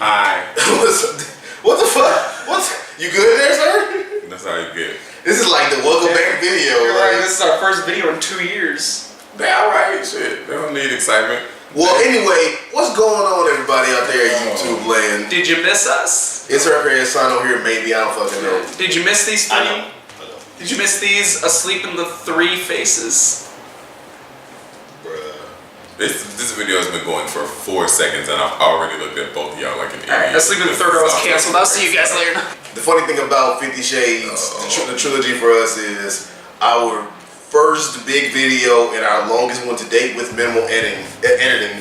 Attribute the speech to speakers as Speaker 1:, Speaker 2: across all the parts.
Speaker 1: Hi.
Speaker 2: What the fuck? You good there, sir?
Speaker 1: That's how you get.
Speaker 2: This is like the welcome back video.
Speaker 3: You're right. This is our first video in 2 years.
Speaker 1: They alright, shit. They don't need excitement.
Speaker 2: Well, anyway, what's going on, everybody out there in YouTube land?
Speaker 3: Did you miss us?
Speaker 2: It's Hercules Sano here, maybe. I don't fucking know.
Speaker 3: Did you miss these three?
Speaker 2: I know.
Speaker 3: Did you miss these asleep in the three faces?
Speaker 1: This video has been going for 4 seconds and I've already looked at both of y'all like an idiot.
Speaker 3: Alright, Asleep in the Third Row is canceled. I'll see you guys later.
Speaker 2: The funny thing about 50 Shades, the trilogy for us is our first big video and our longest one to date with minimal editing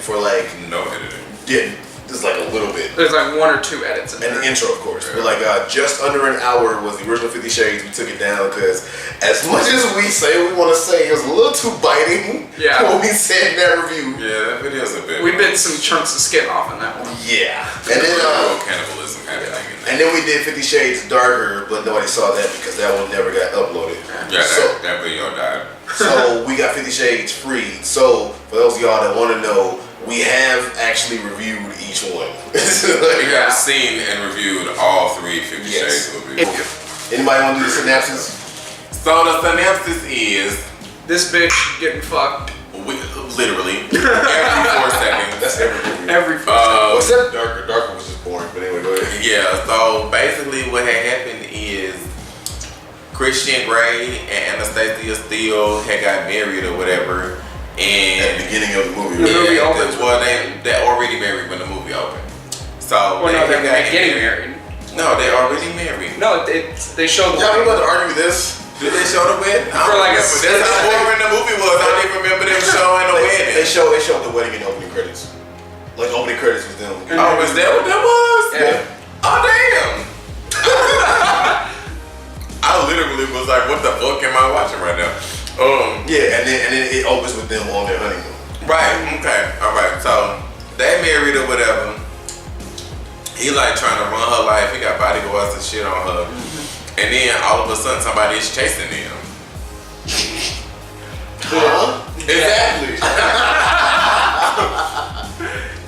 Speaker 2: for like...
Speaker 1: No editing.
Speaker 2: Yeah, just like a little bit.
Speaker 3: There's like 1 or 2 edits in
Speaker 2: And
Speaker 3: there.
Speaker 2: the intro, of course. But like just under an hour was the original 50 Shades. We took it down because as much as we say what we want to say, it was a little too biting when we said in that review.
Speaker 1: Yeah, that video's a bit...
Speaker 3: We bit some chunks of skin off in that one.
Speaker 2: Yeah. And then
Speaker 1: cannibalism happening in there.
Speaker 2: and then we did 50 Shades Darker, but nobody saw that because that one never got uploaded.
Speaker 1: Yeah,
Speaker 2: So,
Speaker 1: that video died.
Speaker 2: so we got 50 Shades Freed. So for those of y'all that want to know, we have actually reviewed each one.
Speaker 1: We have seen and reviewed all 3 50 Shades movies.
Speaker 2: Anybody want to do the synopsis?
Speaker 1: So the synopsis is...
Speaker 3: This bitch getting fucked.
Speaker 1: Literally. Every 4 seconds.
Speaker 2: That's every movie.
Speaker 3: Every 4 seconds.
Speaker 2: What's that? Darker was just boring, but anyway, go ahead.
Speaker 1: Yeah, so basically what had happened is Christian Grey and Anastasia Steele had got married or whatever. And
Speaker 2: At the beginning of the movie.
Speaker 3: The movie opens.
Speaker 1: Well, they already married when the movie opened. So
Speaker 3: Well, no, they're
Speaker 1: got
Speaker 3: getting married.
Speaker 1: No, they already married.
Speaker 3: No, they showed the
Speaker 2: Y'all about to argue this?
Speaker 1: Did they show the wedding?
Speaker 3: For like a
Speaker 1: That's how boring the movie was. I don't even remember them showing the wedding.
Speaker 2: They showed the wedding in the opening credits. Like opening credits was them.
Speaker 1: Oh, was that what that was?
Speaker 3: Yeah.
Speaker 1: Oh, damn. I literally was like, what the fuck am I watching right now?
Speaker 2: Yeah, and then it opens with them on their honeymoon.
Speaker 1: Right, okay, alright, so they married or whatever. He like trying to run her life, he got bodyguards and shit on her. And then all of a sudden somebody's chasing him.
Speaker 2: Huh?
Speaker 1: Exactly.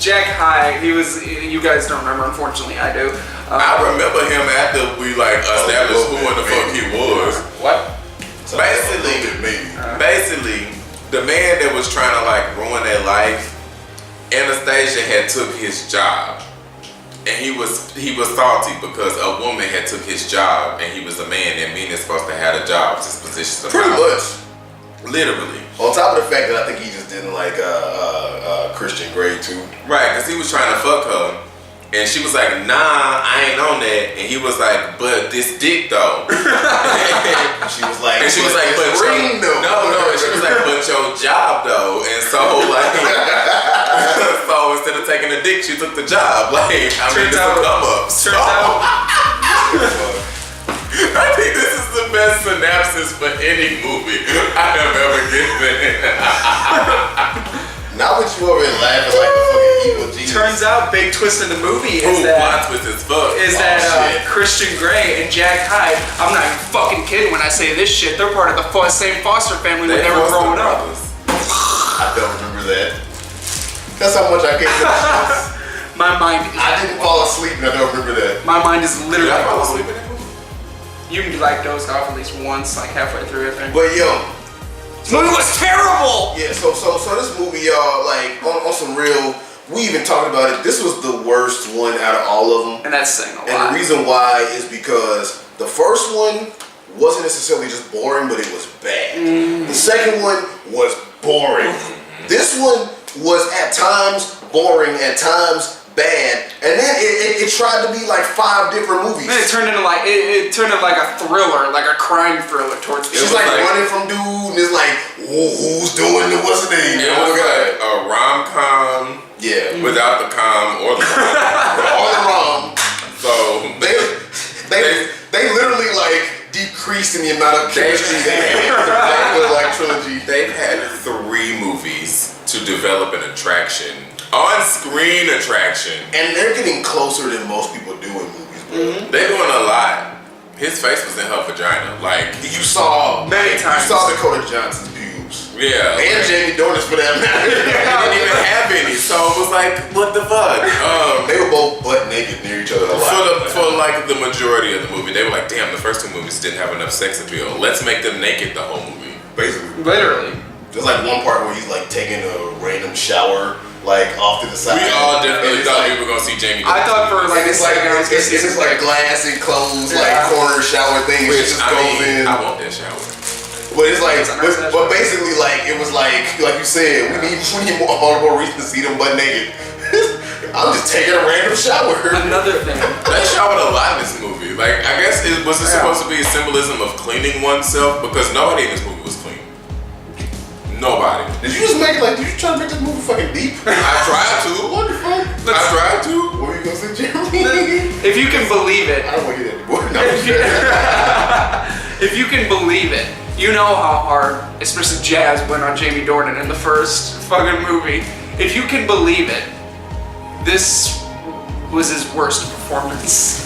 Speaker 3: Jack Hyde, he was, you guys don't remember, unfortunately, I do.
Speaker 1: I remember him after we like established who in the fuck he was.
Speaker 3: What?
Speaker 1: Basically, the man that was trying to like ruin their life, Anastasia had took his job. And he was salty because a woman had took his job and he was a man and men is supposed to have a job, just positions of
Speaker 2: Pretty
Speaker 1: power.
Speaker 2: much.
Speaker 1: Literally.
Speaker 2: On top of the fact that I think he just didn't like Christian Grey too.
Speaker 1: Right, because he was trying to fuck her. And she was like, nah, I ain't on that. And he was like, but this dick though.
Speaker 2: She was like,
Speaker 1: And she was like, but
Speaker 2: ring though.
Speaker 1: No. And she was like, but your job though. And so like, so instead of taking the dick, she took the job. Like, I mean, it's a come up.
Speaker 3: Turns out.
Speaker 1: I think this is the best synopsis for any movie I have ever given.
Speaker 2: Not with you over here laughing like the fucking evil genius.
Speaker 3: Turns out, big twist in the movie
Speaker 1: Ooh, plot twist as fuck.
Speaker 3: Christian Grey and Jack Hyde, I'm not even fucking kidding when I say this shit, they're part of the same foster family when they were growing up.
Speaker 2: I don't remember that. That's how much I can't remember.
Speaker 3: My mind is...
Speaker 2: I didn't fall asleep and I don't remember that.
Speaker 3: My mind is literally...
Speaker 1: Did I fall asleep in that movie?
Speaker 3: You like dozed off at least once, like halfway through, I think.
Speaker 2: But yo,
Speaker 3: This movie was terrible!
Speaker 2: yeah, so this movie, y'all, like, on some real, we even talked about it, this was the worst one out of all of them.
Speaker 3: And that's saying a lot.
Speaker 2: And the reason why is because the first one wasn't necessarily just boring, but it was bad. The second one was boring. This one was at times boring, at times bad, and then it tried to be like 5 different movies.
Speaker 3: Then it turned into like it turned into like a thriller, like a crime thriller towards the
Speaker 2: She's like running from dude, and it's like, who's doing the what's the name?
Speaker 1: It was like a rom-com.
Speaker 2: Yeah.
Speaker 1: Without the com or the
Speaker 2: All the wrong.
Speaker 1: So
Speaker 2: they literally like decreased in the amount of chemistry they had. Like trilogy.
Speaker 1: They've had 3 movies to develop an attraction. On-screen attraction.
Speaker 2: And they're getting closer than most people do in movies, bro.
Speaker 1: They're doing a lot. His face was in her vagina. Like,
Speaker 2: You saw
Speaker 3: Many times.
Speaker 2: You saw Dakota Johnson's pubes.
Speaker 1: Yeah.
Speaker 2: And Jamie Dornan for that matter.
Speaker 1: They didn't even have any, so it was like, what the fuck?
Speaker 2: They were both butt naked near each other a lot.
Speaker 1: For like the majority of the movie, they were like, damn, the first 2 movies didn't have enough sex appeal. Let's make them naked the whole movie.
Speaker 2: Basically.
Speaker 3: Literally.
Speaker 2: There's like one part where he's like taking a random shower, like off to the side.
Speaker 1: We all definitely thought
Speaker 2: like,
Speaker 1: we were gonna see Jamie.
Speaker 3: I thought for like
Speaker 2: it's like it's like glass and closed like corner shower thing. It just goes in.
Speaker 1: I want that shower.
Speaker 2: But it's like, but basically like it was like you said, we need more reason to see them butt naked. I'm just taking a random shower.
Speaker 3: Another thing.
Speaker 1: They showered a lot in this movie. Like, I guess it was supposed to be a symbolism of cleaning oneself because nobody in this movie was clean. Nobody.
Speaker 2: Did you just make it like? Did you try to make this movie fucking deep?
Speaker 1: I tried to.
Speaker 2: What the fuck?
Speaker 1: I tried to.
Speaker 2: What were you gonna say, Jeremy?
Speaker 3: If you can believe it,
Speaker 2: I don't want to get that anymore. No.
Speaker 3: if you can believe it, you know how hard, especially Jazz went on Jamie Dornan in the first fucking movie. If you can believe it, this was his worst performance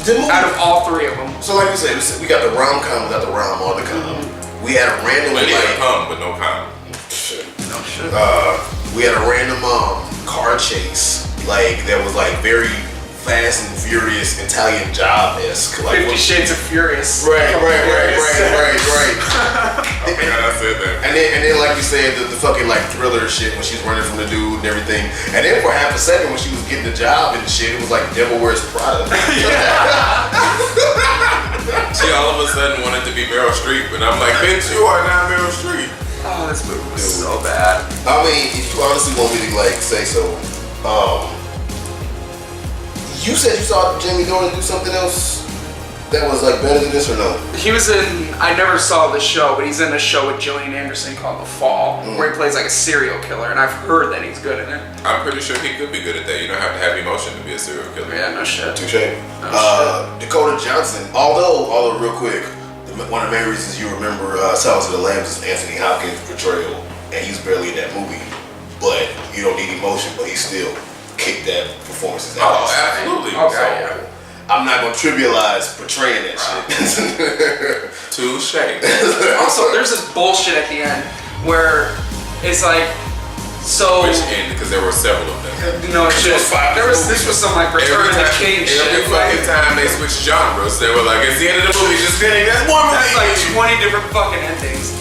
Speaker 3: out of all 3 of them.
Speaker 2: So like you said, we got the rom-com without the rom or the com. We had a random
Speaker 1: Plenty
Speaker 2: like
Speaker 1: of cum, but no cum.
Speaker 2: shit.
Speaker 3: No shit.
Speaker 2: We had a random car chase like that was like very Fast and Furious Italian Job-esque. Like
Speaker 3: 50 Shades of Furious.
Speaker 2: Right.
Speaker 1: Oh my god, I said that.
Speaker 2: And then like you said, the fucking like thriller shit when she's running from the dude and everything. And then for half a second when she was getting the job and shit, it was like Devil Wears Prada.
Speaker 1: She all of a sudden wanted to be Meryl Streep, and I'm like, bitch, you are not Meryl Streep.
Speaker 3: Oh, this movie was so bad.
Speaker 2: I mean, if you honestly want me to like say so, you said you saw Jamie Dornan do something else that was like better than this, or no?
Speaker 3: He was in, I never saw the show, but he's in a show with Gillian Anderson called The Fall, where he plays like a serial killer, and I've heard that he's good in it.
Speaker 1: I'm pretty sure he could be good at that. You don't have to have emotion to be a serial killer.
Speaker 3: Yeah, no shit.
Speaker 2: Touche. Dakota Johnson. Although real quick, one of the main reasons you remember Silence of the Lambs is Anthony Hopkins' portrayal, and he's barely in that movie. But you don't need emotion, but he still kicked that performance ass.
Speaker 1: Oh, absolutely.
Speaker 3: Okay, yeah.
Speaker 2: I'm not gonna trivialize portraying that shit.
Speaker 1: Touche.
Speaker 3: Also, there's this bullshit at the end where it's like, so.
Speaker 1: Which end? Because there were several of them.
Speaker 3: No, it's just this was some like Return of the King shit.
Speaker 1: Every fucking time they switched genres, they were like, it's the end of the movie, just kidding, that's one movie.
Speaker 3: That's like 20 different fucking endings.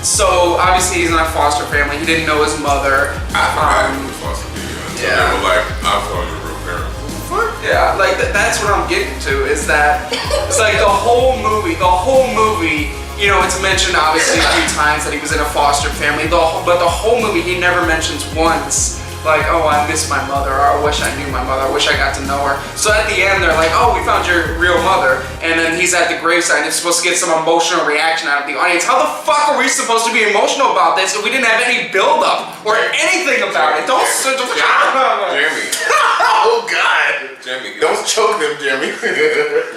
Speaker 3: So obviously he's in a foster family. He didn't know his mother.
Speaker 1: I forgot who was foster family. So they were like, I saw your real parents.
Speaker 3: Yeah, like that's what I'm getting to. Is that it's like the whole movie. You know, it's mentioned obviously a few times that he was in a foster family. But the whole movie, he never mentions once. Like, oh, I miss my mother, or I wish I knew my mother, I wish I got to know her. So at the end, they're like, oh, we found your real mother. And then he's at the gravesite, and it's supposed to get some emotional reaction out of the audience. How the fuck are we supposed to be emotional about this if we didn't have any build-up or anything about it? Don't
Speaker 1: Jeremy.
Speaker 2: Oh, God.
Speaker 1: Jeremy.
Speaker 2: Don't choke them, Jeremy.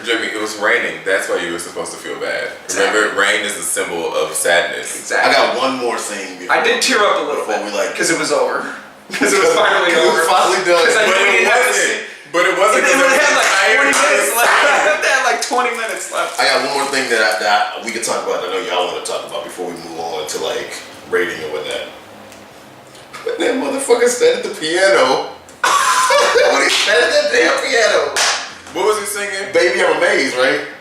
Speaker 1: Jeremy, it was raining. That's why you were supposed to feel bad. Remember, rain is the symbol of sadness.
Speaker 3: Exactly.
Speaker 2: I got one more thing.
Speaker 3: I did tear up a little bit because it was over. Because it was finally over.
Speaker 2: It was finally done.
Speaker 3: Because I knew we didn't have to see.
Speaker 1: But it wasn't.
Speaker 3: It had like 20 minutes left. They had like 20 minutes left.
Speaker 2: I got one more thing that we could talk about. I know y'all want to talk about before we move on to like rating and whatnot. When that motherfucker sat at the piano. When he sat at that damn piano.
Speaker 1: What was he singing?
Speaker 2: Baby, I'm amazed, right?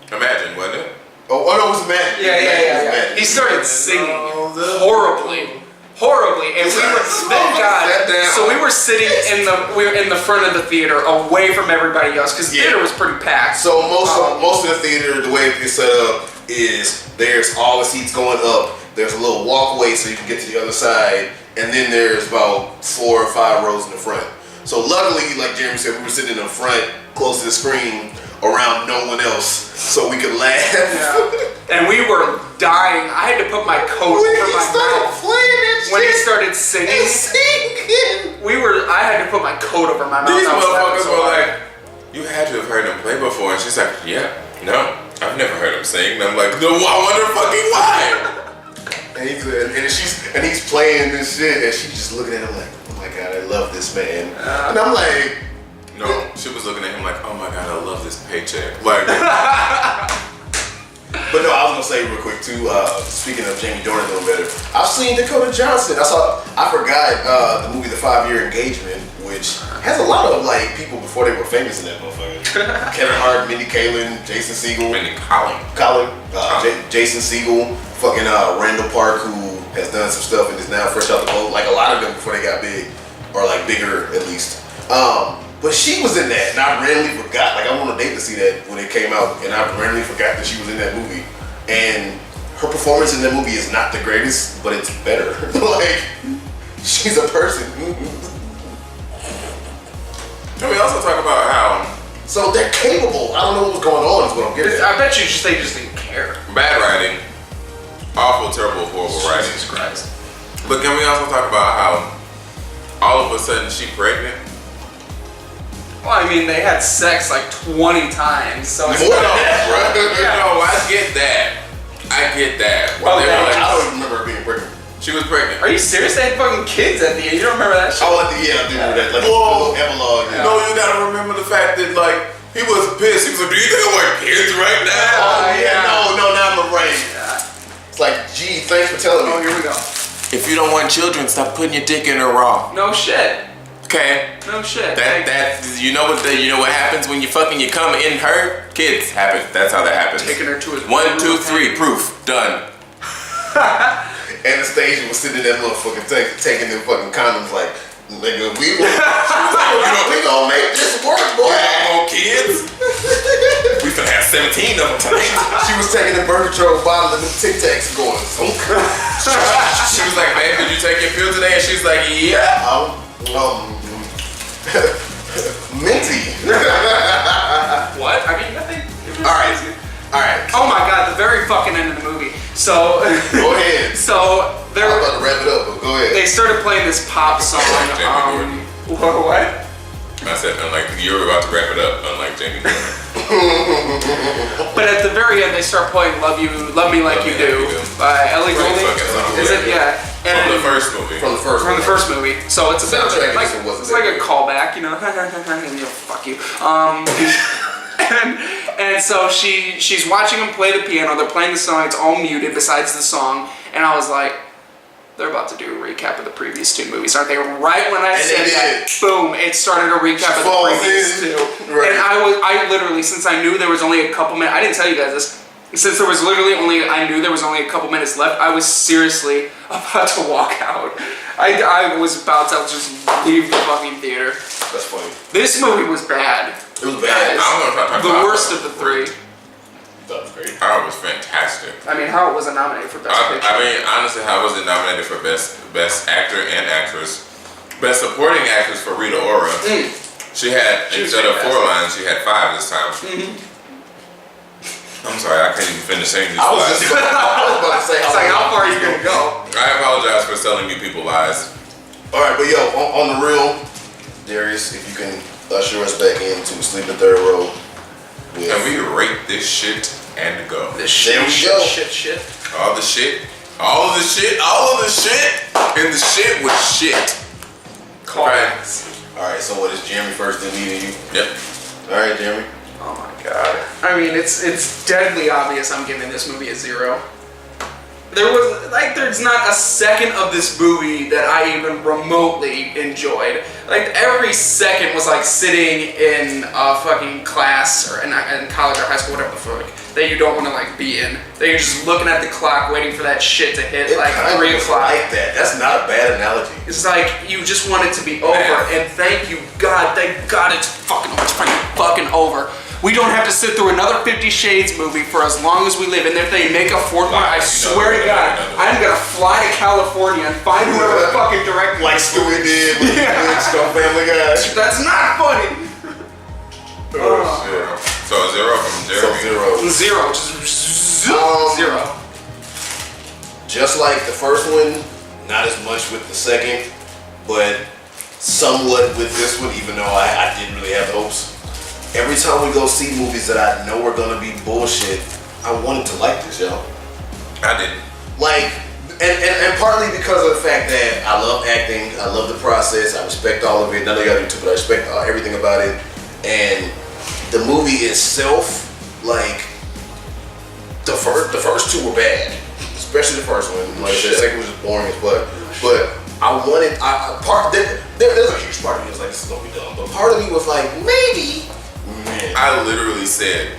Speaker 1: Imagine, wasn't it?
Speaker 2: Oh no, it was Magic.
Speaker 3: Yeah. He started singing horribly. And we were thank God. So we were sitting in the front of the theater, away from everybody else, because the theater was pretty packed.
Speaker 2: So most of the theater, the way it's set up is there's all the seats going up. There's a little walkway so you can get to the other side, and then there's about 4 or 5 rows in the front. So luckily, like Jeremy said, we were sitting in the front, close to the screen, around no one else, so we could laugh.
Speaker 3: Yeah. And we were dying. I had to put my coat over my mouth. When he started singing, I had to put my coat over my mouth.
Speaker 1: These motherfuckers were like, you had to have heard him play before. And she's like, yeah, no, I've never heard him sing. And I'm like, no, I wonder fucking why.
Speaker 2: And he's playing this shit, and she's just looking at him like, oh my God, I love this man. And I'm like,
Speaker 1: no, she was looking at him like, oh my God, I love this paycheck. Like,
Speaker 2: but But no, I was gonna say real quick too. Speaking of Jamie Dornan doing better, I've seen Dakota Johnson. I forgot the movie The 5-Year Engagement, which has a lot of like people before they were famous in that motherfucker. Kevin Hart, Mindy Kaling, Jason Segel, Jason Segel, fucking Randall Park, who has done some stuff and is now fresh out the boat. Like a lot of them before they got big, or like bigger at least. But she was in that, and I randomly forgot. Like I went on a date to see that when it came out, and I randomly forgot that she was in that movie. And her performance in that movie is not the greatest, but it's better. Like she's a person.
Speaker 1: Can we also talk about how?
Speaker 2: So they're capable. I don't know what's going on. Is what I'm getting at.
Speaker 3: I bet you they just didn't care.
Speaker 1: Bad writing, awful, terrible, horrible writing.
Speaker 3: Jesus Christ.
Speaker 1: But can we also talk about how all of a sudden she pregnant?
Speaker 3: Well, I mean, they had sex like 20 times, so it's
Speaker 2: More than that, bro.
Speaker 1: No, I get that.
Speaker 3: Oh,
Speaker 1: They were
Speaker 2: I
Speaker 1: like,
Speaker 2: don't remember her being pregnant.
Speaker 1: she was pregnant.
Speaker 3: Are you serious? They had fucking kids at the end. You don't remember that shit?
Speaker 2: Oh, I do remember that. Like a little epilogue. Yeah.
Speaker 1: No, you gotta remember the fact that like he was pissed. He was like, "Do you think I want kids right now?"
Speaker 2: Oh yeah, no, now I'm right.
Speaker 3: Yeah.
Speaker 2: It's like, gee, thanks for telling
Speaker 3: Oh,
Speaker 2: me.
Speaker 3: here we go.
Speaker 1: If you don't want children, stop putting your dick in her raw.
Speaker 3: No shit.
Speaker 1: Okay.
Speaker 3: No shit.
Speaker 1: That you know what happens when you come in her? Kids happen. That's how that happens.
Speaker 3: Taking her to his
Speaker 1: 1, 2, 3, proof done.
Speaker 2: Anastasia was sitting in that motherfucking taking them fucking condoms like, nigga, we gonna make this work, boy.
Speaker 1: More kids? We finna have 17 of them tonight.
Speaker 2: She was taking the birth control bottle and them Tic Tacs going.
Speaker 1: She was like, "Babe, did you take your pill today?" And she's like, "Yeah."
Speaker 2: Minty.
Speaker 3: What? I mean, nothing.
Speaker 2: All right.
Speaker 3: Oh my god, the very fucking end of the movie. So,
Speaker 2: Go ahead.
Speaker 3: so
Speaker 2: I'm
Speaker 3: there,
Speaker 2: about to wrap it up, but go ahead.
Speaker 3: they started playing this pop song. What?
Speaker 1: I said, unlike you were about to wrap it up, unlike Jamie Dornan.
Speaker 3: But at the very end, they start playing "Love Me Like
Speaker 1: Love
Speaker 3: You
Speaker 1: Me Like You
Speaker 3: Do"
Speaker 1: Do.
Speaker 3: by Ellie
Speaker 1: Great
Speaker 3: Goulding.
Speaker 1: fucking song.
Speaker 3: Is it? Yeah.
Speaker 1: From the first movie.
Speaker 2: From the first
Speaker 3: From the first movie, so it's a bit
Speaker 2: Soundtrack
Speaker 3: like
Speaker 2: wasn't
Speaker 3: it's like
Speaker 2: that
Speaker 3: a
Speaker 2: good.
Speaker 3: callback, you know. And, you know, fuck you. And so she's watching them play the piano. They're playing the song. It's all muted besides the song. And I was like, they're about to do a recap of the previous two movies, aren't they? Right when I
Speaker 2: And
Speaker 3: said
Speaker 2: they
Speaker 3: that,
Speaker 2: did.
Speaker 3: boom! It started a recap of the
Speaker 2: falls
Speaker 3: previous
Speaker 2: in.
Speaker 3: two.
Speaker 2: Right.
Speaker 3: And I literally, since I knew there was only a couple minutes, I didn't tell you guys this. Since there was literally I knew there was only a couple minutes left, I was seriously about to walk out. I was about to just leave the fucking theater.
Speaker 2: That's funny.
Speaker 3: This movie was bad.
Speaker 2: It was bad.
Speaker 1: I don't know if I talked
Speaker 3: The
Speaker 1: about
Speaker 3: worst of the three.
Speaker 2: That was great.
Speaker 1: Howard was fantastic.
Speaker 3: I mean, Howard wasn't nominated for Best Picture.
Speaker 1: I mean, honestly, Howard wasn't nominated for best actor and actress. Best supporting actress for Rita Ora. She had,
Speaker 3: She was
Speaker 1: instead of 4
Speaker 3: fantastic.
Speaker 1: lines, she had 5 this time. I'm sorry, I can't even finish saying these
Speaker 2: I was
Speaker 1: lies.
Speaker 2: just about to say
Speaker 3: It's like, how far are you gonna go?
Speaker 1: I apologize for telling you people lies.
Speaker 2: All right, but yo, on the real, Darius, if you can usher us back into Sleeping Third Row. With
Speaker 1: Can we rate this shit and go?
Speaker 3: This
Speaker 2: There we go.
Speaker 3: shit.
Speaker 1: All the shit, all of the shit, all of the shit, and the shit was shit.
Speaker 3: Callbacks.
Speaker 2: All right, so what is Jeremy first, then me, then you?
Speaker 1: Yep.
Speaker 2: All right, Jeremy.
Speaker 3: Oh my god. I mean, it's deadly obvious I'm giving this movie a 0. There's not a second of this movie that I even remotely enjoyed. Like, every second was like sitting in a fucking class or in college or high school, whatever the fuck, that you don't want to like be in. That you're just looking at the clock waiting for that shit to hit like
Speaker 2: kind
Speaker 3: 3
Speaker 2: of
Speaker 3: o'clock.
Speaker 2: like that. That's not a bad analogy.
Speaker 3: It's like you just want it to be over, and thank God it's fucking over. We don't have to sit through another 50 Shades movie for as long as we live. And if they make a fourth one, I swear to God, I'm gonna fly to California and find whoever the fucking director.
Speaker 2: Like Stewie did with Stone Family Guy.
Speaker 3: That's not funny.
Speaker 1: Oh, shit. So 0 from
Speaker 2: So
Speaker 1: Jeremy.
Speaker 2: 0.
Speaker 3: 0, just
Speaker 2: Um,
Speaker 3: 0.
Speaker 2: Just like the first one, not as much with the second, but somewhat with this one, even though I didn't really have hopes. Every time we go see movies that I know are gonna be bullshit, I wanted to like this, yo.
Speaker 1: I didn't.
Speaker 2: Like, and partly because of the fact that I love acting, I love the process, I respect all of it. None of y'all do too, but I respect everything about it. And the movie itself, like, the first two were bad, especially the first one. Like I said, the second was just boring as fuck. But there's a huge part of me was like, this is gonna be dumb. But part of me was like, maybe. Man.
Speaker 1: I literally said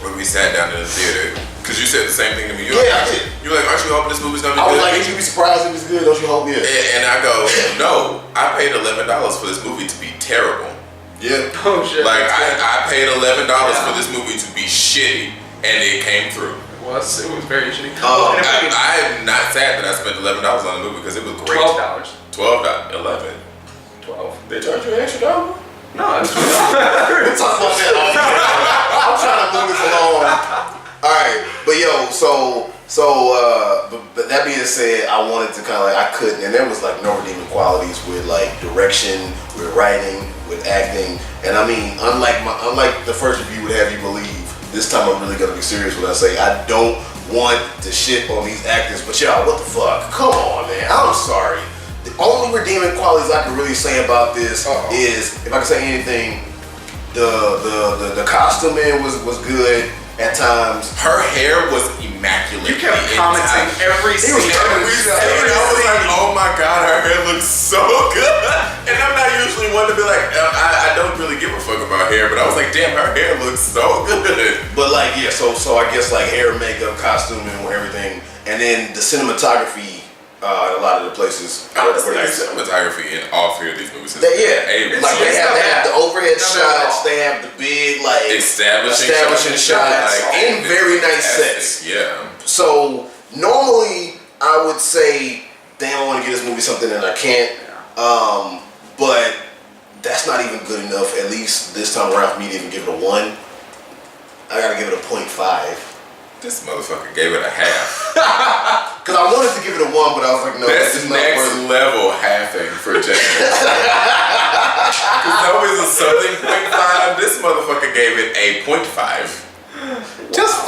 Speaker 1: when we sat down in the theater, because you said the same thing to me.
Speaker 2: I did.
Speaker 1: You were like, aren't you hoping this movie's gonna be
Speaker 2: I
Speaker 1: good?
Speaker 2: was like, you should be surprised if it's good. Don't you hope? Yeah.
Speaker 1: And I go, no, I paid $11 for this movie to be terrible.
Speaker 2: Yeah.
Speaker 3: Oh shit.
Speaker 1: Like I paid $11 for this movie to be shitty, and it came through.
Speaker 3: It was very shitty.
Speaker 1: I am not sad that I spent $11 on the movie because it was great.
Speaker 3: $12.
Speaker 1: $11.
Speaker 3: 12.
Speaker 1: They charge you an extra dollar?
Speaker 3: No, it's
Speaker 2: We'll talk about that all day. I'm trying to move this along. All right, but but that being said, I wanted to kind of like I couldn't, and there was like no redeeming qualities with like direction, with writing, with acting, and I mean, unlike the first review would have you believe, this time I'm really gonna be serious when I say I don't want to shit on these actors, but y'all, what the fuck? Come on, man. I'm sorry. The only redeeming qualities I can really say about this is, if I can say anything, the costuming was good at times.
Speaker 1: Her hair was immaculate.
Speaker 3: You kept commenting every scene.
Speaker 1: I was like, oh my god, her hair looks so good. And I'm not usually one to be like, I don't really give a fuck about hair, but I was like, damn, her hair looks so good.
Speaker 2: But like, yeah, so I guess like hair, makeup, costuming, everything, and then the cinematography. In a lot of the places.
Speaker 1: Cinematography in all three of these movies.
Speaker 2: Like they have the overhead shots, they have the big like establishing shots, and very nice sets.
Speaker 1: Yeah.
Speaker 2: So normally I would say, damn, I want to give this movie something and I can't. But that's not even good enough. At least this time around for me to even give it a 1. I gotta give it a 0.5.
Speaker 1: This motherfucker gave it a half.
Speaker 2: Because I wanted to give it a 1, but I was like, no,
Speaker 1: that's
Speaker 2: this is
Speaker 1: next
Speaker 2: not
Speaker 1: level halving for James. Because that was a something 0.5. This motherfucker gave it a 0.5.
Speaker 2: Just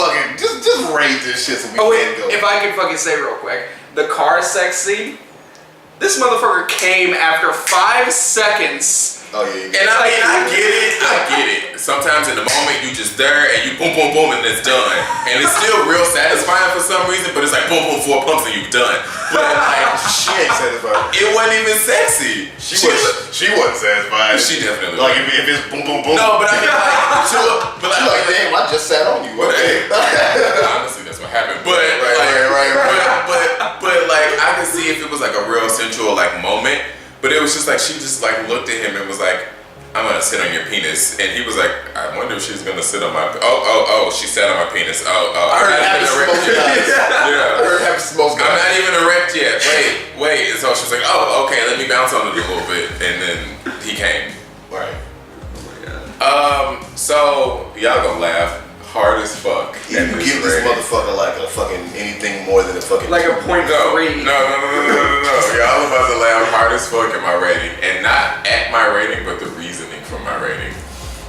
Speaker 2: rate this shit so we can go.
Speaker 3: If I can fucking say real quick, the car sex scene, this motherfucker came after 5 seconds.
Speaker 2: Oh yeah.
Speaker 1: And I get it. Sometimes in the moment you just there and you boom, boom, boom, and it's done. And it's still real satisfying for some reason, but it's like boom, boom, 4 pumps and you've done. But like,
Speaker 2: she ain't satisfied.
Speaker 1: It wasn't even sexy.
Speaker 2: She wasn't satisfied.
Speaker 1: She definitely
Speaker 2: like
Speaker 1: wasn't.
Speaker 2: if it's boom, boom, boom.
Speaker 1: No, but I mean like,
Speaker 2: damn, I just sat on you. Okay.
Speaker 1: Honestly, that's what happened. But But like I could see if it was like a real sensual like moment. But it was just like, she just like looked at him and was like, I'm gonna sit on your penis. And he was like, I wonder if she's gonna sit on my, she sat on my penis.
Speaker 2: I heard happy smoke guys.
Speaker 1: Yeah.
Speaker 2: I heard happy smoke guys.
Speaker 1: I'm not even erect yet. Wait. And so she was like, okay, let me bounce on it a little bit. And then he came.
Speaker 2: Right.
Speaker 1: Oh my God. So, y'all gonna laugh hard as fuck.
Speaker 2: You give this motherfucker like a fucking anything more than a fucking
Speaker 3: like a 0.3.
Speaker 1: No. Y'all about to laugh hard as fuck at my rating, and not at my rating, but the reasoning for my rating.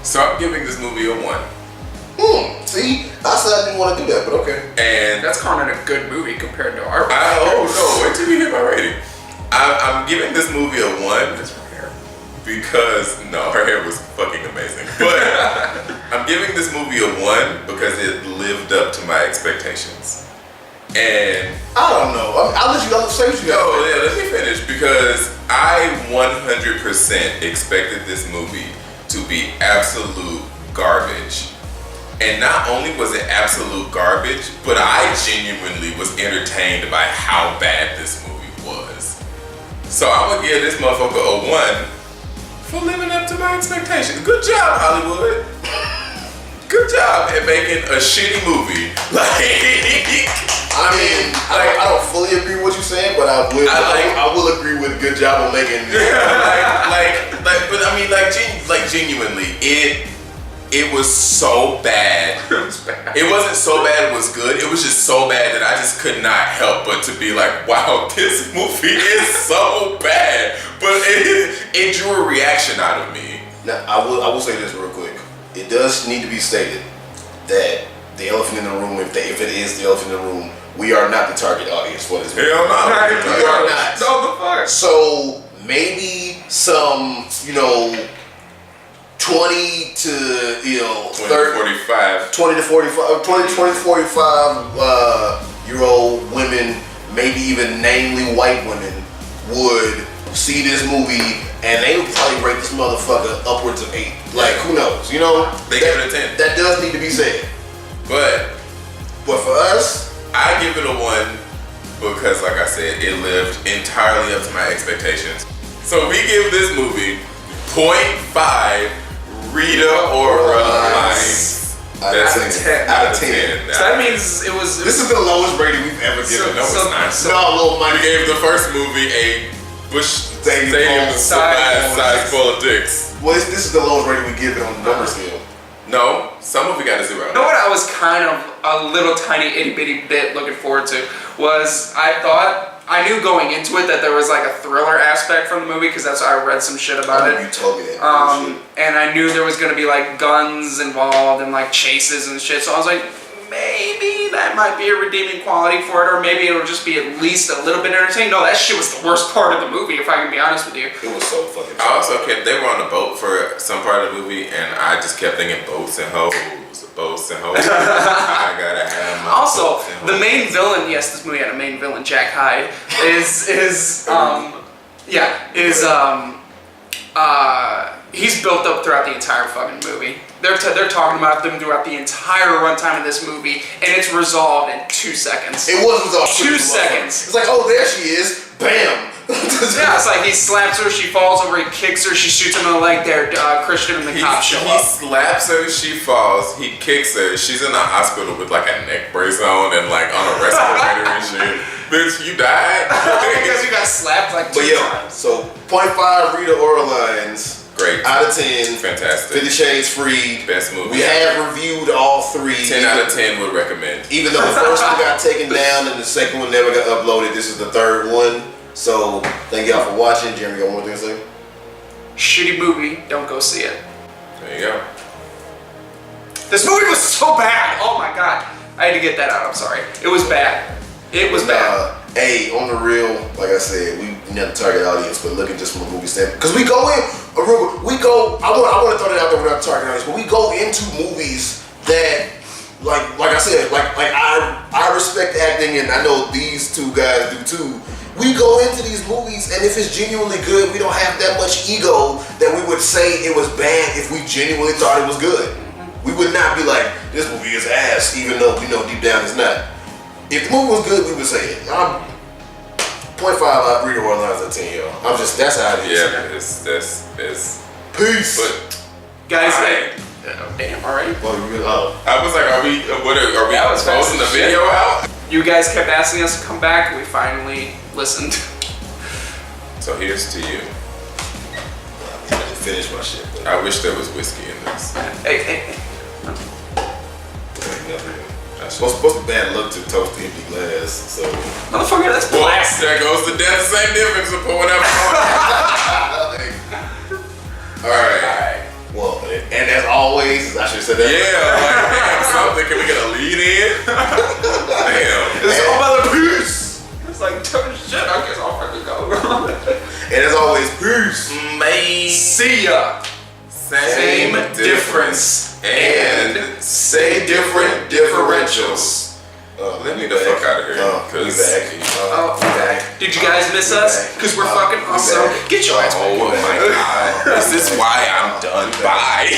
Speaker 1: So I'm giving this movie a 1.
Speaker 2: See, I said I didn't want to do that, but okay.
Speaker 1: And
Speaker 3: that's calling it a good movie compared to our.
Speaker 1: Wait till you hear my rating. I'm giving this movie a 1. Because her hair was fucking amazing. But I'm giving this movie a 1 because it lived up to my expectations. And
Speaker 2: I don't know. I'll let you say what you got.
Speaker 1: No, yeah, let me finish because I 100% expected this movie to be absolute garbage. And not only was it absolute garbage, but I genuinely was entertained by how bad this movie was. So I'm gonna give this motherfucker a 1. For living up to my expectations. Good job, Hollywood. Good job at making a shitty movie.
Speaker 2: I don't fully agree with what you're saying, but I will agree with a good job on making.
Speaker 1: Genuinely, it was so bad. It wasn't so bad it was good. It was just so bad that I just could not help but to be like, wow, this movie is so bad. But it drew a reaction out of me.
Speaker 2: Now, I will say this real quick. It does need to be stated that the elephant in the room, if it is the elephant in the room, we are not the target audience for this movie.
Speaker 1: Hell no.
Speaker 2: We are not.
Speaker 3: No, the fuck.
Speaker 2: So maybe some, 20 to
Speaker 1: 20
Speaker 2: 30,
Speaker 1: 45.
Speaker 2: 20 to 45, 20 to 45 year old women, maybe even namely white women, would see this movie and they would probably rate this motherfucker upwards of 8. Like, who knows? You know,
Speaker 1: They give it a 10.
Speaker 2: That does need to be said.
Speaker 1: But
Speaker 2: But for us,
Speaker 1: I give it a 1 because, like I said, it lived entirely up to my expectations. So we give this movie 0.5 Rita Ora lines.
Speaker 2: out
Speaker 1: That's
Speaker 2: of 10. Out of 10.
Speaker 3: So that means it was.
Speaker 2: This is the lowest rating we've ever given.
Speaker 1: No, it's not.
Speaker 2: No, little
Speaker 1: We
Speaker 2: Mike.
Speaker 1: gave the first movie a Bush
Speaker 2: Stadium
Speaker 1: size full of dicks.
Speaker 2: Well, this is the lowest rating we give it on the number scale.
Speaker 1: No, some of it got a 0.
Speaker 3: You know what I was kind of a little tiny itty bitty bit looking forward to was I knew going into it that there was like a thriller aspect from the movie because that's I read some shit about it.
Speaker 2: You told me that.
Speaker 3: And I knew there was gonna be like guns involved and like chases and shit. So I was like, maybe that might be a redeeming quality for it, or maybe it'll just be at least a little bit entertaining. No, that shit was the worst part of the movie, if I can be honest with you.
Speaker 2: It was so fucking.
Speaker 1: I also they were on the boat for some part of the movie, and I just kept thinking boats and hoes, boats and hoes. I gotta have my
Speaker 3: Also,
Speaker 1: boats and
Speaker 3: the
Speaker 1: hoes.
Speaker 3: main villain, yes, this movie had a main villain, Jack Hyde, he's built up throughout the entire fucking movie. They're talking about them throughout the entire runtime of this movie, and it's resolved in 2 seconds.
Speaker 2: It was all
Speaker 3: 2 seconds.
Speaker 2: It's like, oh, there she is. Bam.
Speaker 3: Yeah, it's like he slaps her, she falls over, he kicks her, she shoots him in the leg there, Christian and the cop show
Speaker 1: He
Speaker 3: up.
Speaker 1: slaps her, she falls, he kicks her, she's in the hospital with like a neck brace on and like on a respirator and shit. Bitch, you died?
Speaker 3: Because you got slapped like 2
Speaker 2: But yo,
Speaker 3: times.
Speaker 2: so 0.5 Rita Ora lines.
Speaker 1: Great.
Speaker 2: Out of 10.
Speaker 1: Fantastic.
Speaker 2: 50 Shades Freed.
Speaker 1: Best movie
Speaker 2: We
Speaker 1: ever.
Speaker 2: have reviewed all 3.
Speaker 1: 10 out of 10 would recommend.
Speaker 2: Even though the first one got taken down and the second one never got uploaded, this is the third one. So thank y'all for watching. Jeremy, got one more thing to say?
Speaker 3: Shitty movie, don't go see it.
Speaker 1: There you go.
Speaker 3: This movie was so bad. Oh my god. I had to get that out. I'm sorry. It was bad. It was bad.
Speaker 2: Hey, on the real, like I said, we never target audience, but looking just from a movie standpoint, because we go in, I want to throw that out there without targeting audience, but we go into movies that, like I said, like I respect acting, and I know these two guys do too. We go into these movies, and if it's genuinely good, we don't have that much ego that we would say it was bad if we genuinely thought it was good. We would not be like, this movie is ass, even though we know deep down it's not. If the movie was good, we would say it. 0.5 Rita Ora lines out of 10, yo. That's how it is.
Speaker 1: Yeah, it's
Speaker 2: Peace.
Speaker 1: but
Speaker 3: Guys,
Speaker 1: Alright.
Speaker 3: damn, alright.
Speaker 2: Well, you really, oh.
Speaker 1: I was like, are we
Speaker 3: That was fast
Speaker 1: posting the
Speaker 3: as shit.
Speaker 1: video out?
Speaker 3: You guys kept asking us to come back, and we finally listened.
Speaker 1: So here's to you.
Speaker 2: I didn't finish my shit. But
Speaker 1: I wish there was whiskey in this.
Speaker 3: Hey.
Speaker 1: That's
Speaker 2: supposed to be bad luck to toast the empty glass, so.
Speaker 3: Motherfucker, that's
Speaker 1: well,
Speaker 3: plastic.
Speaker 1: there goes the death. Same difference of pouring up. All right.
Speaker 2: Well, and as always, I should have said that.
Speaker 1: Yeah, like, damn, something. Can we get a lead in? Damn.
Speaker 3: It's all about the peace. It's like, shit, I guess I'll fucking go.
Speaker 2: And as always, peace.
Speaker 1: May
Speaker 3: See ya.
Speaker 1: same difference and say different differentials. Let me the fuck out of here.
Speaker 2: We back.
Speaker 3: Oh,
Speaker 2: back.
Speaker 3: Did you guys miss us? Because we're fucking awesome. Get your ass back.
Speaker 1: Oh my god. This is why I'm done. Bye.